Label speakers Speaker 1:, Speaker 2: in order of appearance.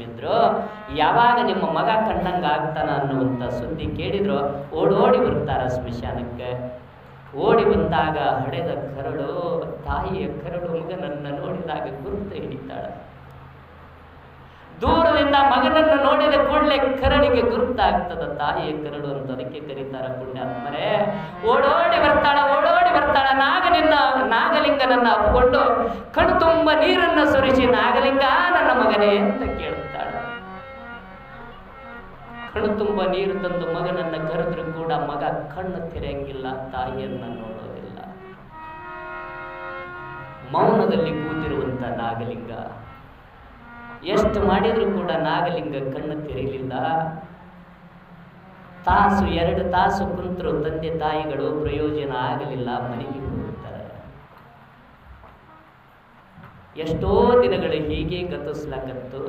Speaker 1: ಇದ್ರು ಯಾವಾಗ ನಿಮ್ಮ ಮಗ ಕಂಡಂಗ ಆಗ್ತಾನ ಅನ್ನುವಂಥ ಸುದ್ದಿ ಕೇಳಿದ್ರು ಓಡೋಡಿ ಬರ್ತಾರ ಸ್ಮಶಾನಕ್ಕೆ. ಓಡಿ ಬಂದಾಗ ಹಡೆದ ಕರಳು, ತಾಯಿಯ ಕರಳು ಮಗನನ್ನ ನೋಡಿದಾಗ ಗುರುತು ಹಿಡಿತಾಳ. ದೂರದಿಂದ ಮಗನನ್ನು ನೋಡಿದ ಕೂಡಲೇ ಕರಳಿಗೆ ಗುರುತಾಗ್ತದ ತಾಯಿಯ ಕರಳು ಅಂತ, ಅದಕ್ಕೆ ಕರೀತಾರ ಪುಣ್ಯಾತ್ಮರೇ. ಓಡೋಡಿ ಬರ್ತಾಳ ನಾಗಲಿಂಗನನ್ನ ಅಪ್ಪಿಕೊಂಡು ಕಣ್ಣು ತುಂಬ ನೀರನ್ನು ಸುರಿಸಿ, ನಾಗಲಿಂಗ ನನ್ನ ಮಗನೇ ಅಂತ ಕೇಳುತ್ತಾಳ. ಕಣ್ಣು ತುಂಬ ನೀರು ತಂದು ಮಗನನ್ನ ಕರೆದ್ರು ಕೂಡ ಮಗ ಕಣ್ಣು ತೆರೆಯಂಗಿಲ್ಲ, ತಾಯಿಯನ್ನ ನೋಡೋದಿಲ್ಲ. ಮೌನದಲ್ಲಿ ಕೂತಿರುವಂತ ನಾಗಲಿಂಗ, ಎಷ್ಟು ಮಾಡಿದ್ರು ಕೂಡ ನಾಗಲಿಂಗ ಕಣ್ಣು ತೆರೆಯಲಿಲ್ಲ. ತಾಸು 2 ತಾಸು ಕುಂತರು ತಂದೆ ತಾಯಿಗಳು, ಪ್ರಯೋಜನ ಆಗಲಿಲ್ಲ, ಮನೆಗೆ ಹೋಗುತ್ತಾರೆ. ಎಷ್ಟೋ ದಿನಗಳು ಹೀಗೆ ಗತಿಸ್ಲಾಕತ್ತು.